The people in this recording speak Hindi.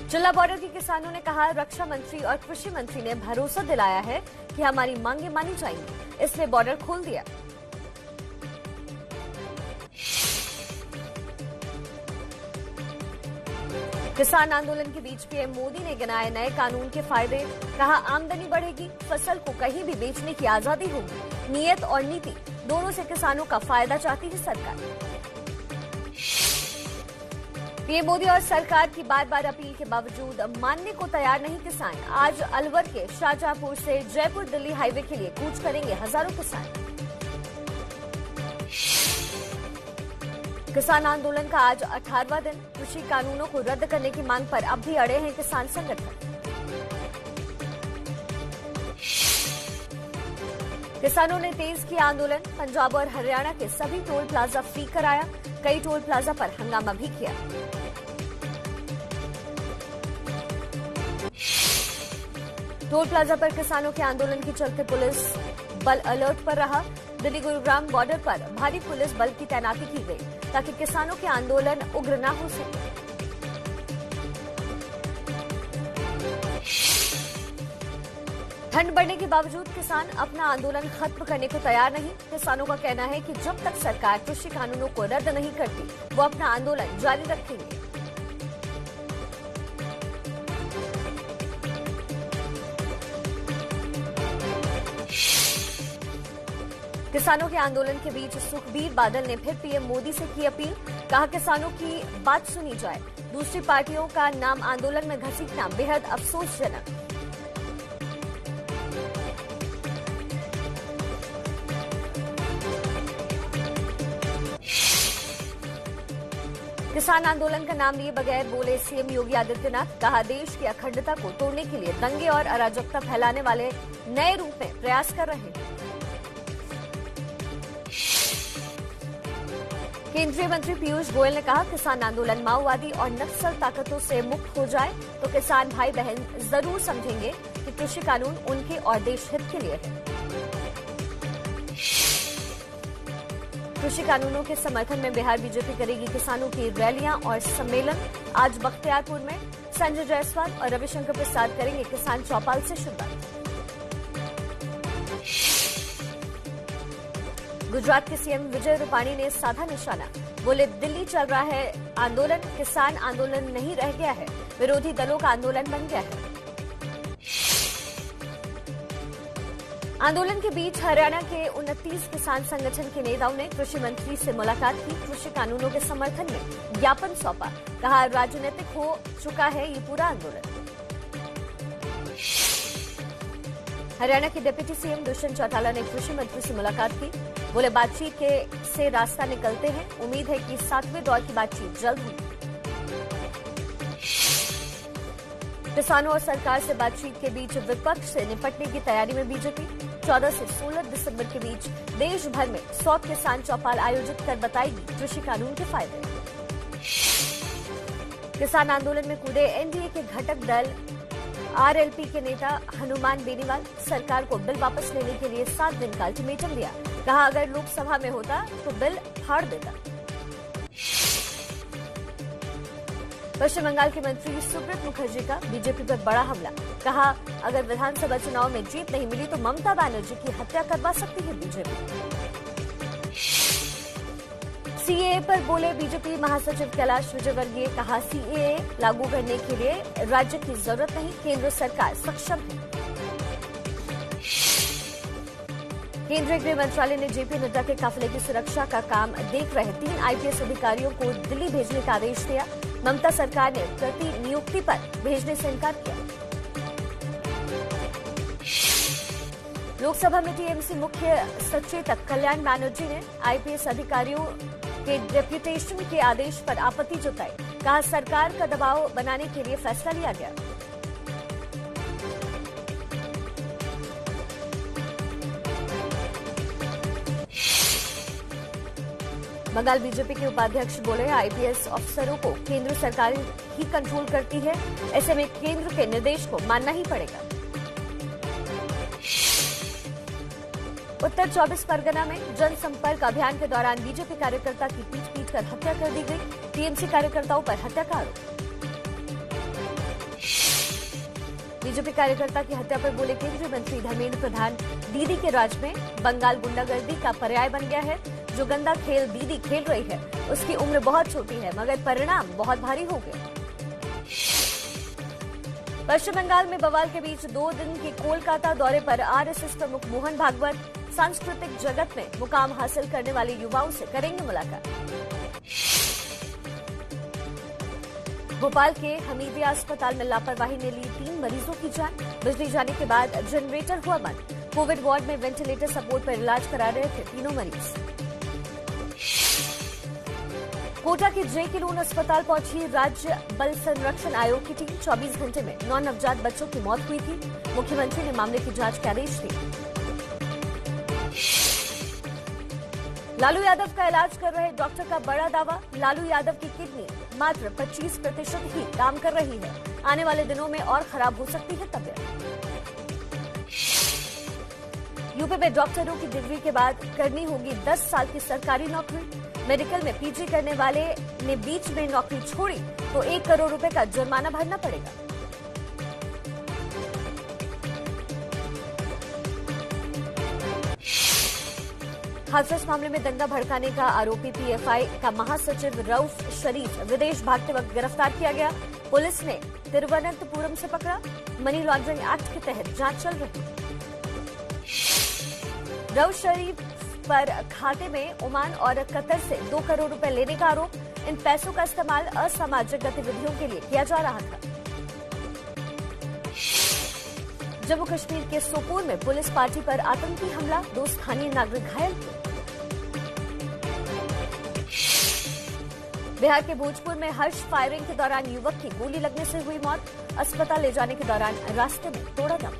चिल्ला बॉर्डर के किसानों ने कहा, रक्षा मंत्री और कृषि मंत्री ने भरोसा दिलाया है कि हमारी मांगें मानी जाएंगी, इसलिए बॉर्डर खोल दिया। किसान आंदोलन के बीच पीएम मोदी ने गिनाए नए कानून के फायदे, कहा आमदनी बढ़ेगी, फसल को कहीं भी बेचने की आजादी होगी। नीयत और नीति दोनों से किसानों का फायदा चाहती है सरकार। पीएम मोदी और सरकार की बार बार अपील के बावजूद मानने को तैयार नहीं किसान। आज अलवर के शाहजहांपुर से जयपुर दिल्ली हाईवे के लिए कूच करेंगे हजारों किसान। किसान आंदोलन का आज 18वां दिन। कृषि कानूनों को रद्द करने की मांग पर अब भी अड़े हैं किसान संगठन। किसानों ने तेज किया आंदोलन। पंजाब और हरियाणा के सभी टोल प्लाजा फ्री कराया। कई टोल प्लाजा पर हंगामा भी किया। टोल प्लाजा पर किसानों के आंदोलन के चलते पुलिस बल अलर्ट पर रहा। दिल्ली गुरुग्राम बॉर्डर पर भारी पुलिस बल की तैनाती की गई ताकि किसानों के आंदोलन उग्र न हो सके। ठंड बढ़ने के बावजूद किसान अपना आंदोलन खत्म करने को तैयार नहीं। किसानों का कहना है कि जब तक सरकार कृषि कानूनों को रद्द नहीं करती, वो अपना आंदोलन जारी रखेंगे। किसानों के आंदोलन के बीच सुखबीर बादल ने फिर पीएम मोदी से की अपील, कहा किसानों की बात सुनी जाए। दूसरी पार्टियों का नाम आंदोलन में घसीटना बेहद अफसोसजनक। किसान आंदोलन का नाम लिए बगैर बोले सीएम योगी आदित्यनाथ, कहा देश की अखंडता को तोड़ने के लिए दंगे और अराजकता फैलाने वाले नए रूप में प्रयास कर रहे हैं। केंद्रीय मंत्री पीयूष गोयल ने कहा, किसान आंदोलन माओवादी और नक्सल ताकतों से मुक्त हो जाए तो किसान भाई बहन जरूर समझेंगे कि कृषि कानून उनके और देश हित के लिए है। कृषि कानूनों के समर्थन में बिहार बीजेपी करेगी किसानों की रैलियां और सम्मेलन। आज बख्तियारपुर में संजय जायसवाल और रविशंकर प्रसाद करेंगे किसान चौपाल से शुरुआत। गुजरात के सीएम विजय रूपाणी ने साधा निशाना, बोले दिल्ली चल रहा है आंदोलन, किसान आंदोलन नहीं रह गया है, विरोधी दलों का आंदोलन बन गया है। आंदोलन के बीच हरियाणा के 29 किसान संगठन के नेताओं ने कृषि मंत्री से मुलाकात की। कृषि कानूनों के समर्थन में ज्ञापन सौंपा, कहा राजनीतिक हो चुका है ये पूरा आंदोलन। हरियाणा के डिप्टी सीएम दुष्यंत चौटाला ने कृषि मंत्री से मुलाकात की, बोले बातचीत से रास्ता निकलते हैं, उम्मीद है कि 7वें दौर की बातचीत जल्द होगी। किसानों और सरकार से बातचीत के बीच विपक्ष से निपटने की तैयारी में बीजेपी। 14 से 16 दिसंबर के बीच देश भर में 100 किसान चौपाल आयोजित कर बताएगी कृषि कानून के फायदे। किसान आंदोलन में कूदे एनडीए के घटक दल आरएलपी के नेता हनुमान बेनीवाल, सरकार को बिल वापस लेने के लिए 7 दिन का अल्टीमेटम दिया, कहा अगर लोकसभा में होता तो बिल फाड़ देता। पश्चिम बंगाल के मंत्री सुब्रत मुखर्जी का बीजेपी पर बड़ा हमला, कहा अगर विधानसभा चुनाव में जीत नहीं मिली तो ममता बनर्जी की हत्या करवा सकती है बीजेपी। सीएए पर बोले बीजेपी महासचिव कैलाश विजयवर्गीय, कहा सीएए लागू करने के लिए राज्य की जरूरत नहीं, केंद्र सरकार सक्षम है। केंद्रीय गृह मंत्रालय ने जेपी नड्डा के काफिले की सुरक्षा का काम देख रहे 3 आईपीएस अधिकारियों को दिल्ली भेजने का आदेश दिया। ममता सरकार ने प्रति नियुक्ति पर भेजने से इनकार किया। लोकसभा में टीएमसी मुख्य सचेतक कल्याण बनर्जी ने आईपीएस अधिकारियों के डेप्यूटेशन के आदेश पर आपत्ति जताई, कहा सरकार का दबाव बनाने के लिए फैसला लिया गया। बंगाल बीजेपी के उपाध्यक्ष बोले आईपीएस अफसरों को केंद्र सरकार ही कंट्रोल करती है, ऐसे में केंद्र के निर्देश को मानना ही पड़ेगा। उत्तर 24 परगना में जनसंपर्क अभियान के दौरान बीजेपी कार्यकर्ता की पीट कर हत्या कर दी गई। टीएमसी कार्यकर्ताओं पर हत्या का आरोप। बीजेपी कार्यकर्ता की हत्या पर बोले केंद्रीय मंत्री धर्मेंद्र प्रधान, दीदी के राज में बंगाल गुंडागर्दी का पर्याय बन गया है। जो गंदा खेल दीदी खेल रही है उसकी उम्र बहुत छोटी है, मगर परिणाम बहुत भारी हो गए। पश्चिम बंगाल में बवाल के बीच 2 दिन के कोलकाता दौरे पर आरएसएस प्रमुख मोहन भागवत सांस्कृतिक जगत में मुकाम हासिल करने वाले युवाओं से करेंगे मुलाकात। भोपाल के हमीदिया अस्पताल में लापरवाही ने ली 3 मरीजों की जान। बिजली जाने के बाद जनरेटर हुआ बंद। कोविड वार्ड में वेंटिलेटर सपोर्ट पर इलाज करा रहे थे तीनों मरीज। कोटा के जेके लोन अस्पताल पहुंची राज्य बल संरक्षण आयोग की टीम। 24 घंटे में 9 नवजात बच्चों की मौत हुई थी। मुख्यमंत्री ने मामले की जांच के आदेश दिए। लालू यादव का इलाज कर रहे डॉक्टर का बड़ा दावा। लालू यादव की किडनी मात्र 25% ही काम कर रही है। आने वाले दिनों में और खराब हो सकती है तबीयत। यूपी में डॉक्टरों की डिग्री के बाद करनी होगी 10 साल की सरकारी नौकरी। मेडिकल में पीजी करने वाले ने बीच में नौकरी छोड़ी तो 1 करोड़ रुपए का जुर्माना भरना पड़ेगा। हाथरस मामले में दंगा भड़काने का आरोपी पीएफआई का महासचिव रऊफ शरीफ विदेश भागते वक्त गिरफ्तार किया गया। पुलिस ने तिरुवनंतपुरम से पकड़ा। मनी लॉन्ड्रिंग एक्ट के तहत जांच चल रही। रऊफ शरीफ पर खाते में ओमान और कतर से 2 करोड़ रुपए लेने का आरोप। इन पैसों का इस्तेमाल असामाजिक गतिविधियों के लिए किया जा रहा था। जम्मू कश्मीर के सोपोर में पुलिस पार्टी पर आतंकी हमला, 2 स्थानीय नागरिक घायल हुए। बिहार के भोजपुर में हर्ष फायरिंग के दौरान युवक की गोली लगने से हुई मौत। अस्पताल ले जाने के दौरान रास्ते में तोड़ा दम।